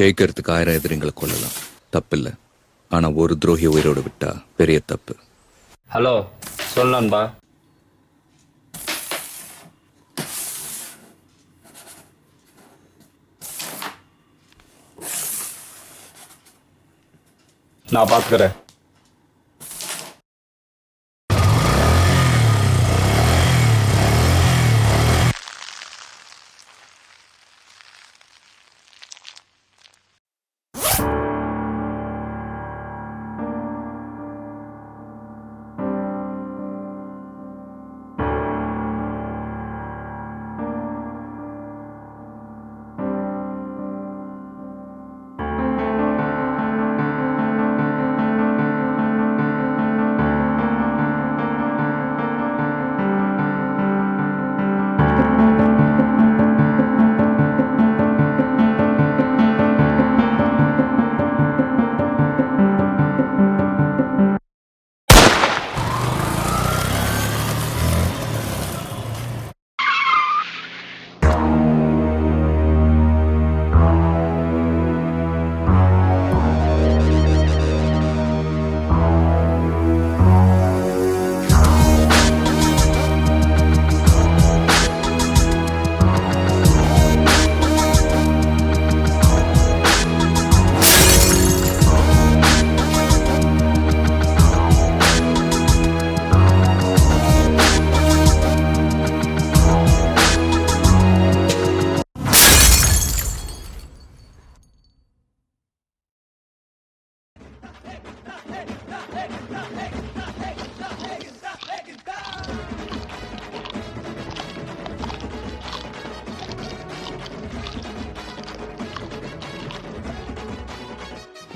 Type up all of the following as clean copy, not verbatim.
ஜெயிக்கிறதுக்கு 1000 எதிரிங்களை கொள்ளலாம், தப்பில்லை. ஆனா ஒரு துரோகி உயிரோடு விட்டா பெரிய தப்பு. ஹலோ, சொல் நண்பா. நான் பார்த்துக்கிறேன்.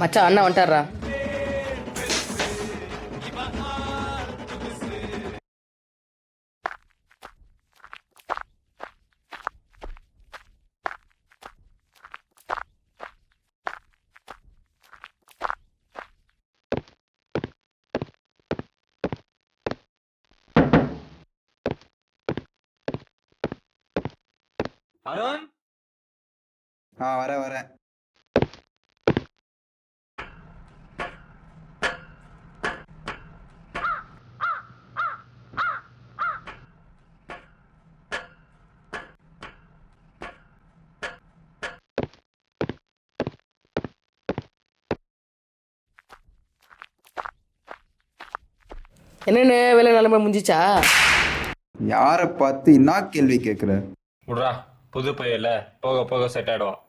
மச்சான், அண்ணா வந்துட்டாரா? அருண், வரேன். என்னென்ன வேலை நிலைமை முடிஞ்சிச்சா? யாரை பார்த்து என்ன கேள்வி கேட்குற? விட்றா, புது பையல போக போக செட் ஆயிடுவான்.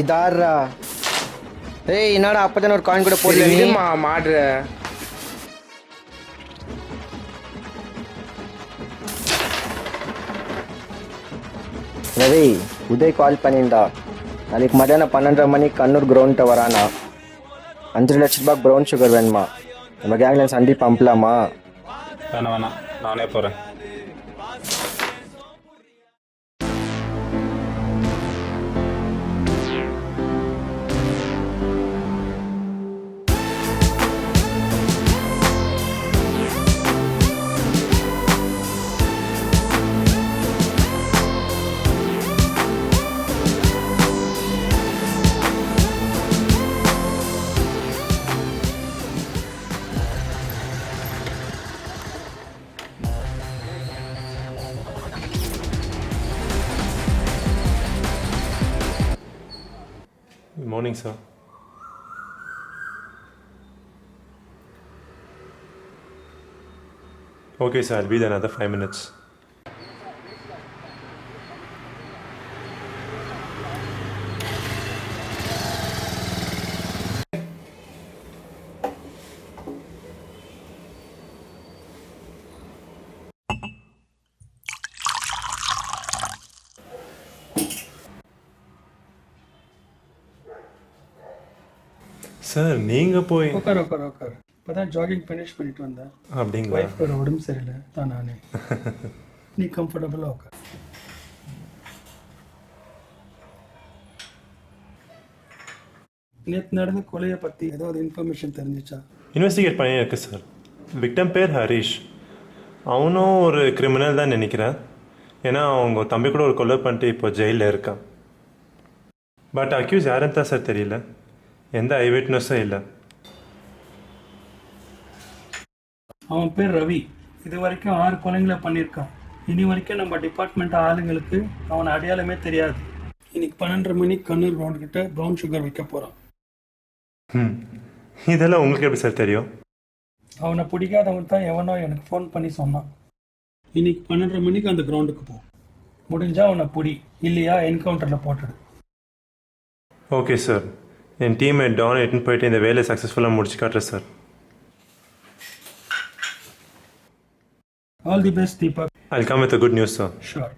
இதாரா? ஏய், என்னடா அப்பதானே ஒரு காயின் கூட போடல நீ? மாடுற ரவி, உதய் கால் பண்ணியிருந்தா. நாளைக்கு மத்தியானம் 12:30 மணிக்கு கண்ணூர் கிரவுண்ட்டை வரானா. 5 லட்ச ரூபாய் ப்ரௌன் சுகர் வேணுமா? நம்ம கேங்ல சண்டி பம்பலாமா? வேணாம், நானே போறேன். Good morning, sir. Okay, sir, I'll be there another 5 minutes. Sir நீங்கள் போய் உட்கார். இப்போ தான் ஜாகிங் ஃபினிஷ் பண்ணிட்டு வந்தேன். அப்படிங்களா? ஒய்ஃபோட உடம்பு சரியில்லை தான் நானே. நீ கம்ஃபர்டபுளாக உட்கார். நேற்று நடந்த கொலையை பற்றி ஏதாவது இன்ஃபர்மேஷன் தெரிஞ்சிச்சா? இன்வெஸ்டிகேட் பண்ணியிருக்கு சார். விக்டம் பேர் ஹரிஷ். அவனும் ஒரு கிரிமினல் தான் நினைக்கிறேன். ஏன்னா அவங்க தம்பி கூட ஒரு கொலை பண்ணிட்டு இப்போ ஜெயிலில் இருக்கான். பட் அக்யூஸ் யாருன்னு தான் சார் தெரியல. எந்த ஐ விட்னஸும் இல்லை. அவன் பேர் ரவி. இது வரைக்கும் 6 கொலைங்களை பண்ணியிருக்கான். இனி வரைக்கும் நம்ம டிபார்ட்மெண்ட் ஆளுங்களுக்கு அவன் அடையாளமே தெரியாது. இன்னைக்கு 12:30 மணிக்கு கண்ணூர் கிரவுண்ட் கிட்ட ப்ரௌன் சுகர் வைக்க போகிறான். இதெல்லாம் உங்களுக்கு எப்படி சார் தெரியும்? அவனை பிடிக்காதவன் தான் எவனோ எனக்கு ஃபோன் பண்ணி சொன்னான். இன்னைக்கு 12:30 மணிக்கு அந்த கிரவுண்டுக்கு போ. முடிஞ்சா அவனை பிடி, இல்லையா என்கவுண்டரில் போட்டுடு. Okay sir. என் டீம்மேட் டான் எட்டுன்னு போயிட்டு இந்த வேலையை சக்ஸஸ்ஃபுல்லாக முடிச்சு காட்டுறேன் சார். All the best Deepak. I'll come with a good news, sir. Sure.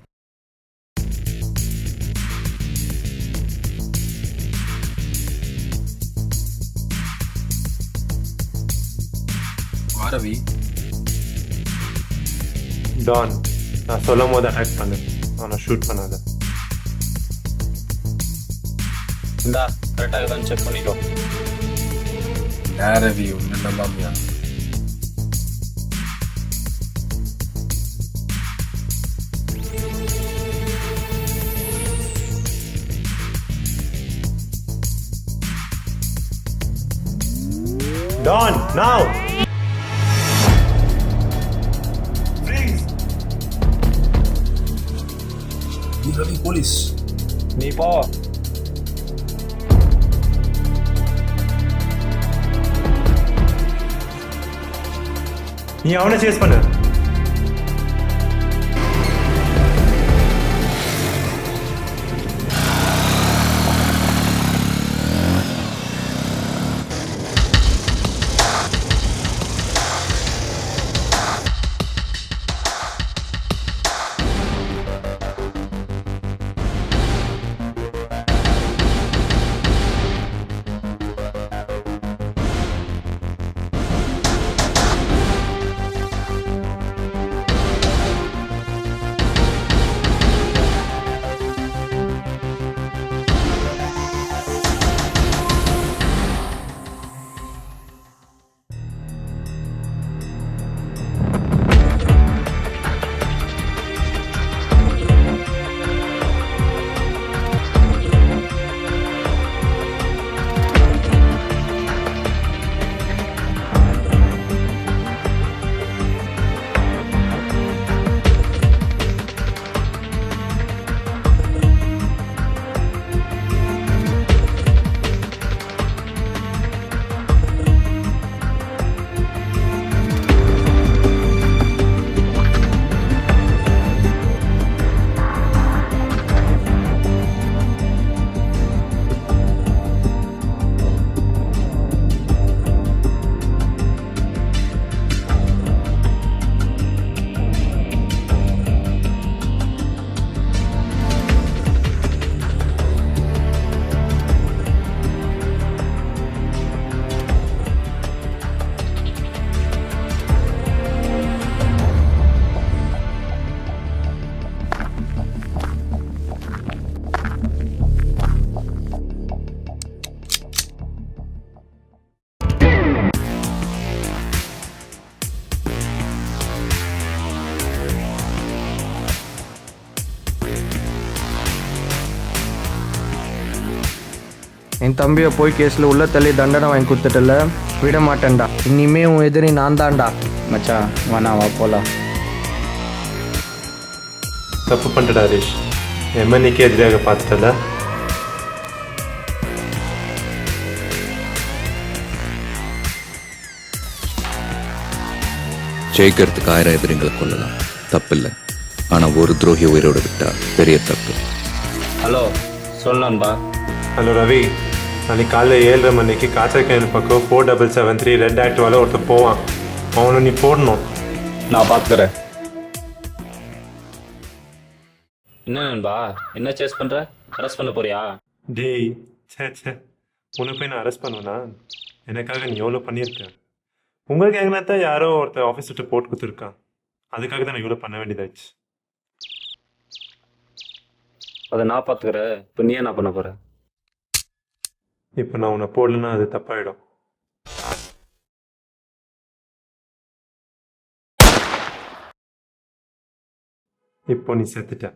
Ravi, Don, நான் சொல்லும் போது அட்டாக் பண்ணு, ஆனால் ஷூட் பண்ணாத. இந்தா கரெக்டாக தான் செக் பண்ணிக்கோ. யார் ரவி உன்ன நம்பாமையா? Don, now! ரவி போலீஸ். நீ போ. நீ அவனை சேஸ் பண்ணு. என் தம்பியை போய் கேஸில் உள்ள தள்ளி தண்டனை வாங்கி கொடுத்துட்டல, விட மாட்டேன்டா. இனிமே உன் எதிரி நான் தான்டா. மச்சான் வேணாம், வா போகலாம். தப்பு பண்ணிட்டடா ஹரிஷ். எம்என்ஏக்கு எதிராக பார்த்துட்டல. ஜெயிக்கிறதுக்கு 1000 எதிரிங்களை கொள்ளலாம், தப்பில்லை. ஆனா ஒரு துரோகி உயிரோடு விட்டா பெரிய தப்பு. ஹலோ சொல் நண்பா. ஹலோ ரவி, நாளைக்கு காலையில் 7:30 மணிக்கு காச்சைக்காயல் பக்கம் 4773 ரெட் ஆக்டிவால ஒருத்தர் போவான். அவனை நீ போடணும். நான் பார்த்துக்கிறேன். என்ன நண்பா, என்ன சேஸ் பண்ற? அரெஸ்ட் பண்ண போறியா? டேய், சே உன்னை போய் நான் அரெஸ்ட் பண்ணுவேனா? எனக்காக நீ எவ்வளோ பண்ணியிருக்க. உங்கள் கேங்னா தான் யாரோ ஒருத்தர் ஆஃபீஸ் விட்டு போட்டு கொடுத்துருக்கான். அதுக்காக தான் நான் இவ்வளோ பண்ண வேண்டியதாச்சு. அதை நான் பார்த்துக்கிறேன். இப்போ நீ என்ன பண்ண போற? இப்போ நான் உன்னை போடலன்னா அது தப்பாயிடும். இப்போ நீ செத்துட்ட.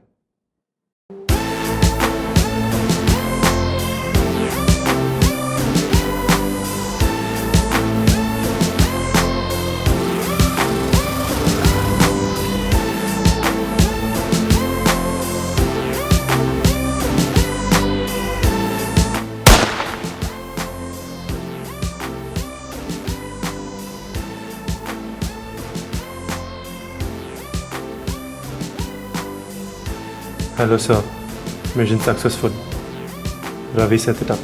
Hello sir, mission successful. Ravi செத்துட்டான்.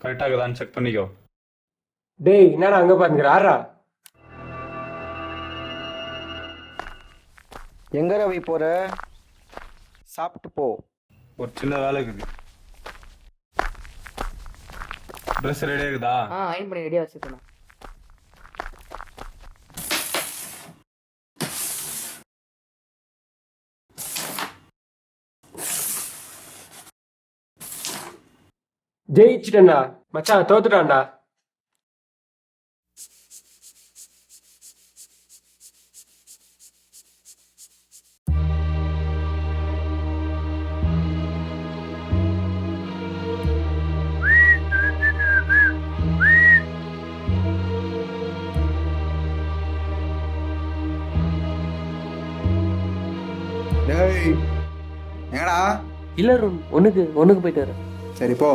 கரெக்டாக இருக்குதான்னு செக் பண்ணிக்கோ. டேய் என்னடா அங்கே பாருங்கிற ஆறா எங்க ரவி போற? சாப்பிட்டு போ. ஒரு சின்ன வேலை இருக்குது. ட்ரெஸ் ரெடியாக இருக்குதா? அயன் பண்ணி ரெடியாக வச்சுருக்கேன். ஜெயிச்சிட்டேன்டா மச்சான், தோத்துட்டான்டா. டேய் எங்கடா? இல்லை ஒன்றுக்கு போயிட்டு வரேன். சரி போ.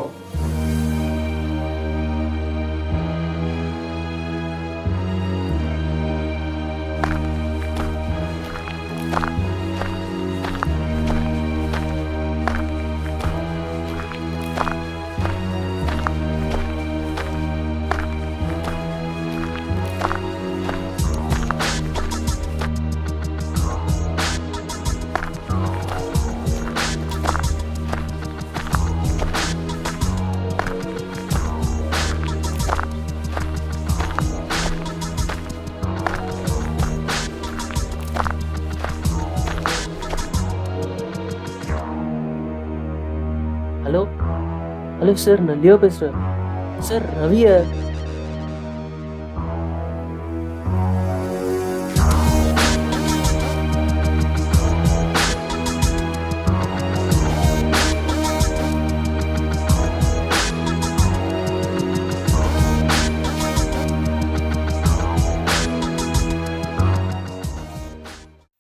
ஹலோ சார், நான் லியோ பேசுகிறேன் சார். ரவியை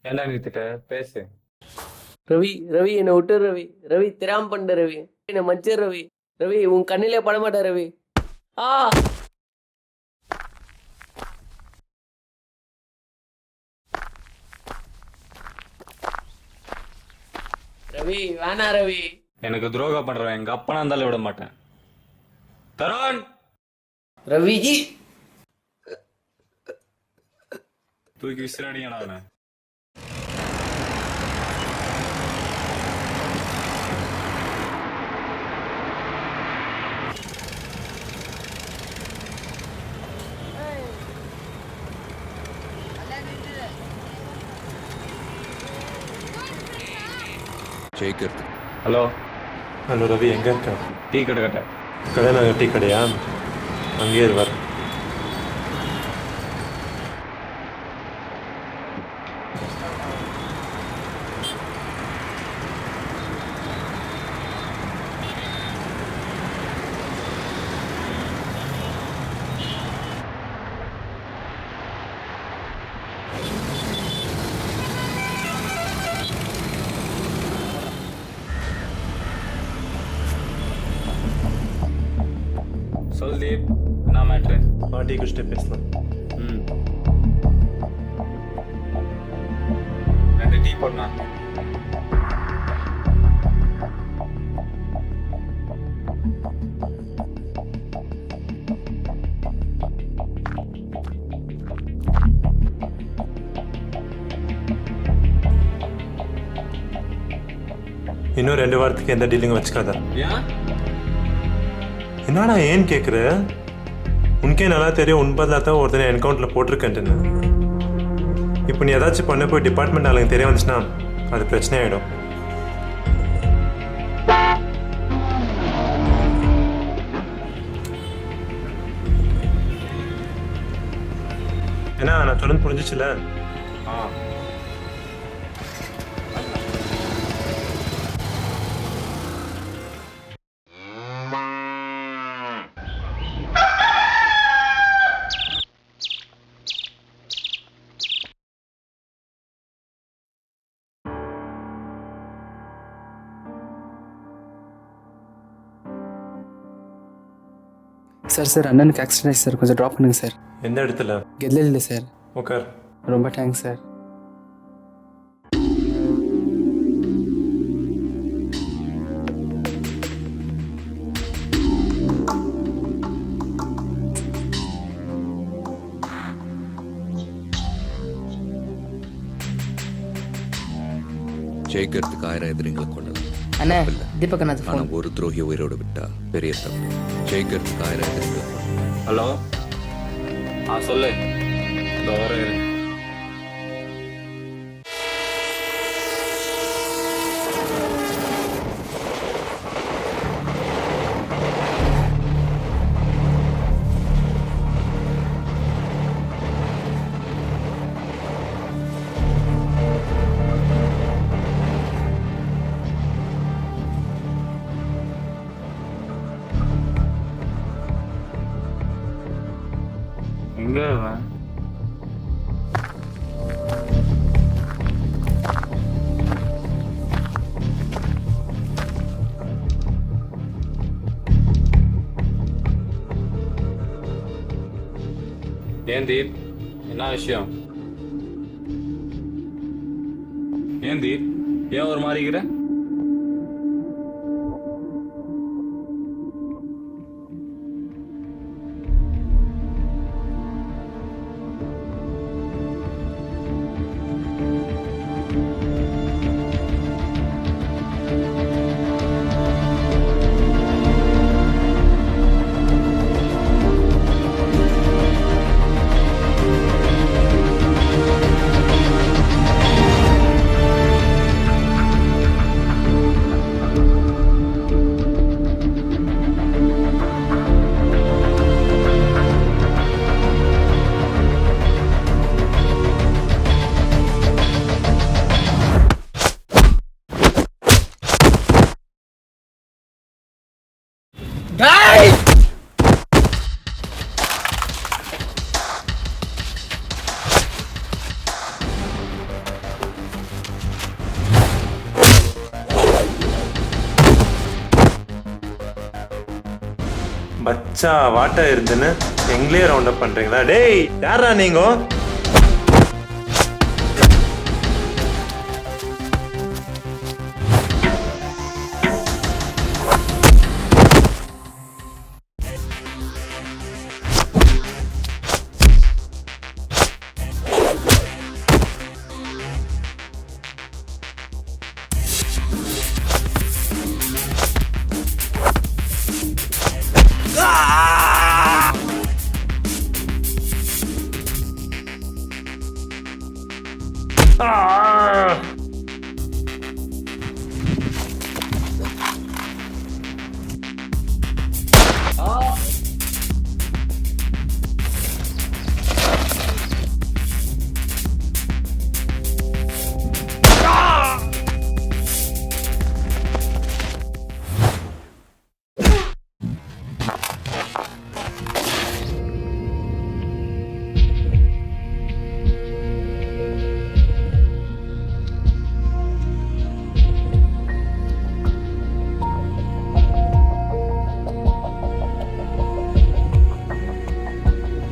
ஏன்டா நிறுத்திட்ட? பேசு. ரவி என்னை விட்டு ரவி தெரியாம பண்ண ரவி, என்னை மச்சர் ரவி உன் கண்ணிலே படமாட்ட ரவி. ரவி வேணா ரவி. எனக்கு துரோகம் பண்றவன் எங்க அப்பனா இருந்தாலும் விட மாட்டேன். தருண், ரவிஜி தூக்கி விசிறடிங்கடா அவனை. ஜெயிக்கிறது. ஹலோ ஹலோ ரவி, எங்கே இருக்க? டீ கடை கட்ட. கடை நகர் டீ கடையா? அங்கேயே வர. சொல் தீப், என்ன மேட்ரு? டீ குடிச்சிட்டு பேசலாம். 2 டீ போடனா? இன்னும் 2 வாரத்துக்கு எந்த டீலிங்கும் வச்சுக்காத. ஏன்? என்னடா ஏன்னு கேட்குற? உனக்கே நல்லா தெரியும் உண்பதில் தான் ஒருத்தனை என்கவுண்டரில் போட்டிருக்கேன்ட்டுன்னு. இப்போ நீ ஏதாச்சும் பண்ண போய் டிபார்ட்மெண்ட் ஆளுங்க தெரிய வந்துச்சுன்னா அது பிரச்சனை ஆகிடும். ஏன்னா நான் சொல்லுன்னு புரிஞ்சிச்சுல. சார் அண்ணனுக்கு ஆக்சிடென்ட் ஆயிடுச்சு சார், கொஞ்சம் ட்ராப் பண்ணுங்க சார். எந்த இடத்துல? கெல்லில் இல்லை சார். உட்கார். ரொம்ப தேங்க்ஸ் சார். ஜெயிக்கிறதுக்கு 1000 எதிரிங்களை கொள்ளலாம். அண்ணே தப்பில்ல. தீபக் ஆனா ஒரு துரோகி உயிரோட விட்டா பெரிய தப்பு. ஜெயிக்கிறதுக்கு 1000 எதிரிங்களை கொள்ளலாம். ஹலோ சொல்லு. இந்த வரேன். எங்க அவன்? ஏன் தீப், என்ன விஷயம்? ஏன் தீப், ஏன் ஒரு மாறிக்கிற? பச்சா வாட்டா இருந்துன்னு எங்களே ரவுண்ட் அப் பண்றீங்களா? டேய் யாரா நீங்க?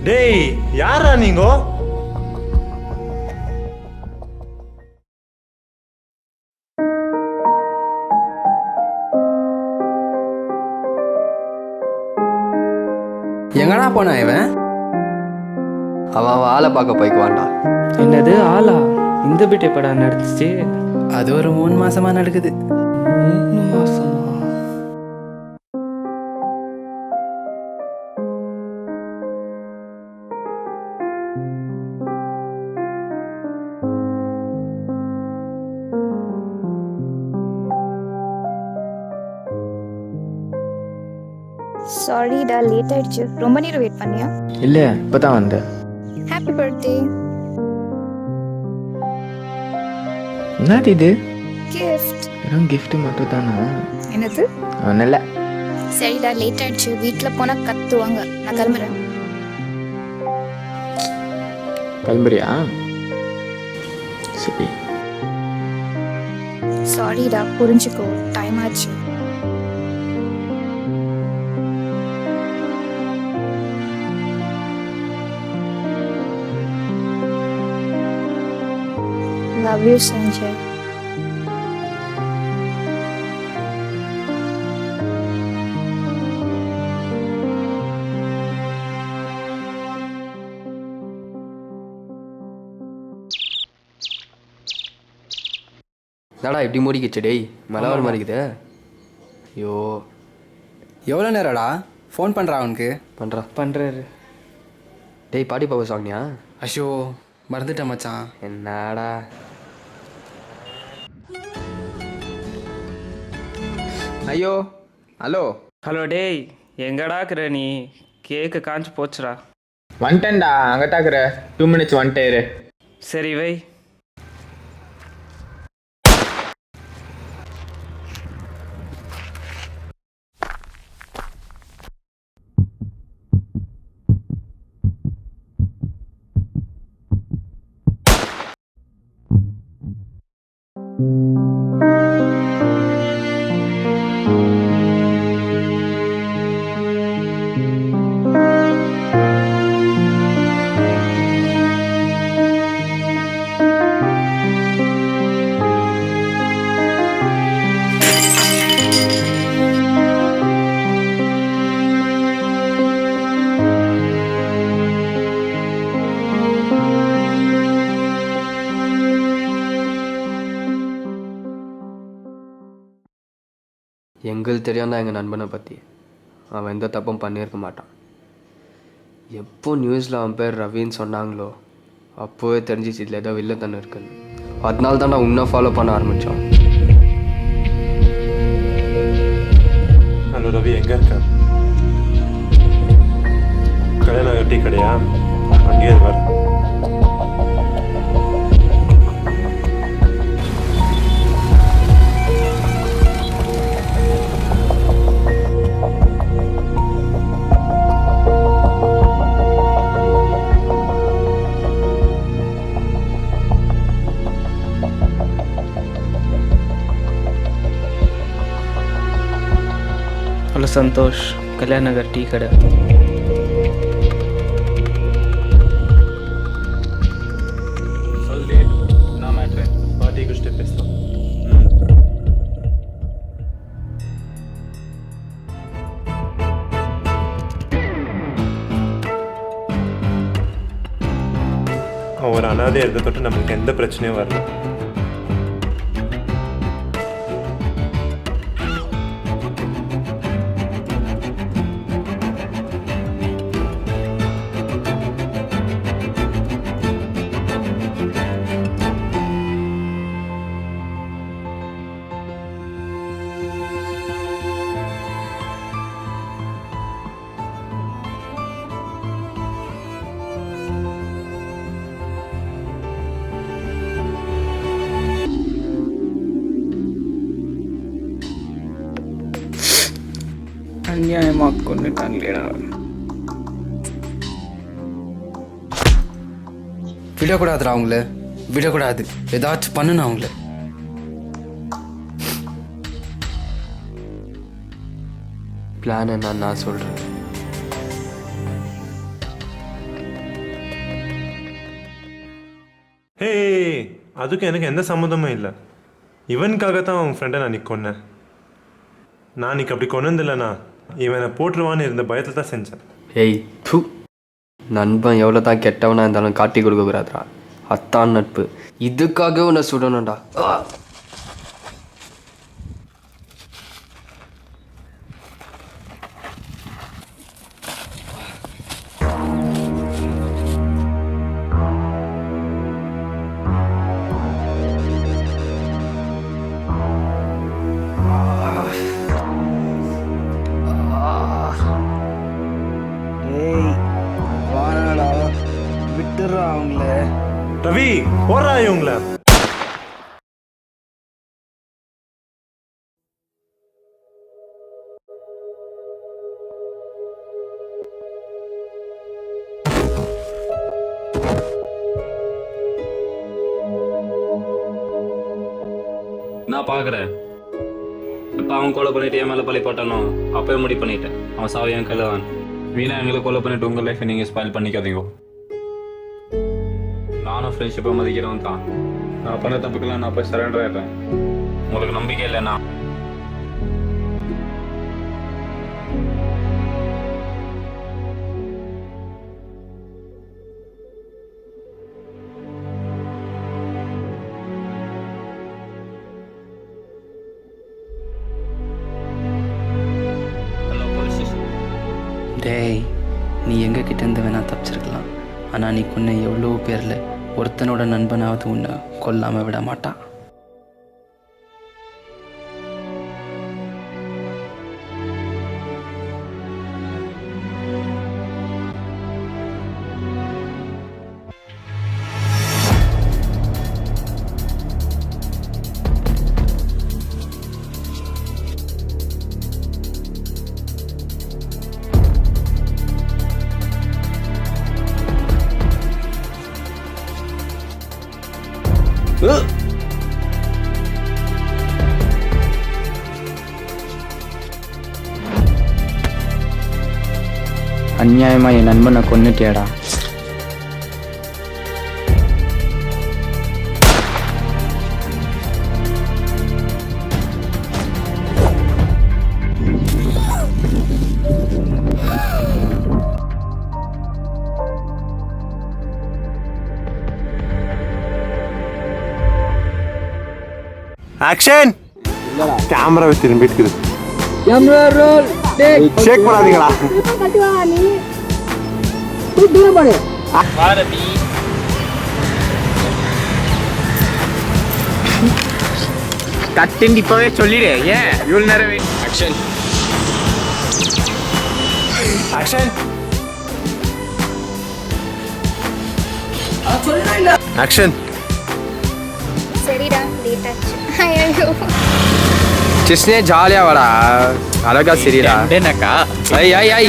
டேய் யாரா நீங்க? எங்கடா போனா இவன்? அவன் ஆளை பார்க்க போய்க்குவான்டா. என்னது ஆளா? இந்த பீட்டை படம் நடந்துச்சு. அது ஒரு 3 மாசமா நடக்குது. 3 மாசமா? சாரிடா, லேட் ஆயிடுச்சு. ரொம்ப நேரம் வெயிட் பண்ணியா? இல்லை இப்போ தான் வந்தேன். Happy birthday. என்னது இது? கிஃப்ட். வெறும் கிஃப்ட் மட்டும் தானா? என்னது? ஒன்றும் இல்லை. சரிடா, லேட் ஆயிடுச்சு. வீட்டில் போனால் கத்துவாங்க. நான் கிளம்புறேன். கிளம்புறியா? சரி. சாரிடா, புரிஞ்சுக்கோ. டைம் ஆச்சு. Love you Sanjay. என்னடா இப்படி மூடிக்கிச்சு டேய், மழை வர மாதிரி இருக்குது. ஐயோ எவ்வளோ நேரம்டா ஃபோன் பண்ணுறா அவனுக்கு? பண்ணுறாரு. டேய் பாட்டி பாப்பா சாங்னியா? அஷோ மறந்துட்டேன் மச்சான். என்னடா ஐயோ ஹலோ. ஹலோ டேய், எங்கடா இருக்கிற நீ? கேக்கு காஞ்சி போச்சுடா. வந்துட்டேன்டா, அங்கே தாக்குற 2 minutes வந்துட்டேரு. சரி வை. எங்களுக்கு தெரியாம தான் எங்கள் நண்பனை பற்றி. அவன் எந்த தப்பும் பண்ணியிருக்க மாட்டான். எப்போ நியூஸில் அவன் பேர் ரவின்னு சொன்னாங்களோ அப்போவே தெரிஞ்சிச்சு இதில் ஏதோ வில்லத்தனம் இருக்குன்னு. அதனால தான் நான் இன்னும் ஃபாலோ பண்ண ஆரம்பித்தான். ஹலோ ரவி, எங்கே இருக்க? கல்யாணம் டீ கடையா? அங்கேயே வர. ஹலோ சந்தோஷ், கல்யாண நகர் டீ கடை. சொல்லு, நான் மேட்ரு பாட்டி குஷ்டே பேசலாம். ஒரு அனாதை இருந்த தொட்டு நம்மளுக்கு எந்த பிரச்சனையும் வரல. அநியாயமாக கொண்டுட்டாங்களேடா. விடக்கூடாதுடா அவங்கள, விடக்கூடாது. ஏதாச்சும் பண்ணுனா அவங்கள. பிளான் என்னன்னு நான் சொல்கிறேன். ஹே, அதுக்கு எனக்கு எந்த சம்மந்தமும் இல்லை. இவனுக்காகத்தான் அவன் ஃப்ரெண்டை நான் இன்னைக்கு கொன்னேன். நான் இன்னைக்கு அப்படி கொன்னதில்லைண்ணா, இவனை போட்டுருவான்னு இருந்த பயத்தில் தான் செஞ்சேன். ஏய் தூ, நண்பன் எவ்வளோ தான் கெட்டவனாக இருந்தாலும் காட்டி கொடுக்கக்கூடாதுடா. அத்தான் நட்பு. இதுக்காக உன்னை சுடணும்டா. விட்டுறா அவங்கள. ரவி போடுறா இவங்கள. நான் பார்க்குறேன். இப்போ அவன் கொலை பண்ணிட்டு என் மேலே பழி போட்டானோ அப்போயே முடிவு பண்ணிட்டேன். அவன் சாவி என் கையில் தான். வீணா எங்களை கொலை பண்ணிட்டு உங்கள் லைஃப்பை நீங்கள் ஸ்பாயில் பண்ணிக்காதீங்க. நானும் ஃப்ரெண்ட்ஷிப்பை மதிக்கிறவன் தான். நான் பண்ண தப்புக்கெல்லாம் நான் போய் சரண்டர் ஆயிடுறேன். உங்களுக்கு நம்பிக்கை இல்லைண்ணா டேய், நீ எங்கள் கிட்டேருந்து வேணால் தப்பிச்சிருக்கலாம். ஆனால் நீ கொன்ன எவ்வளோ பேரில் ஒருத்தனோட நண்பனாவது உன்னை கொல்லாமல் விட மாட்டான். அநியாயமா என் நண்பனை கொன்னுட்டியாடா. ஆக்ஷன். கேமராவை திரும்பிட்டு இருக்குது. செக் பண்ணாதீங்களா? கட்டின் இப்பவே சொல்லிடு. ஏன் இவ்வளவு நேரம்? ஆக்ஷன். ஆக்ஷன். ஆக்ஷன். சரிடா லேட் ஆச்சு. ஐயோ கிருஷ்ணே ஜாலியா வாடா. அழகா சரிடா. என்னக்கா? ஐ ஐ ஐ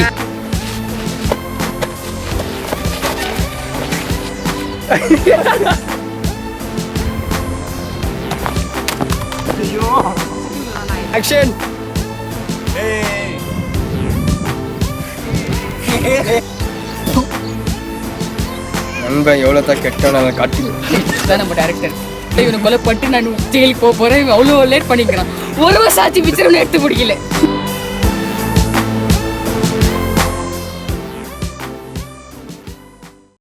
ஆக்ஷன். நண்பன் எவ்வளோதான் கெட்டவனால காட்டி நம்ம டேரக்டர் இவனை கொலை பட்டு நான் ஜெயிலுக்கு போக போகிறேன். இவன் அவ்வளோ லேட் பண்ணிக்கிறான். ஒரு வருஷம் ஆச்சு பிக்சர் எடுத்து பிடிக்கல.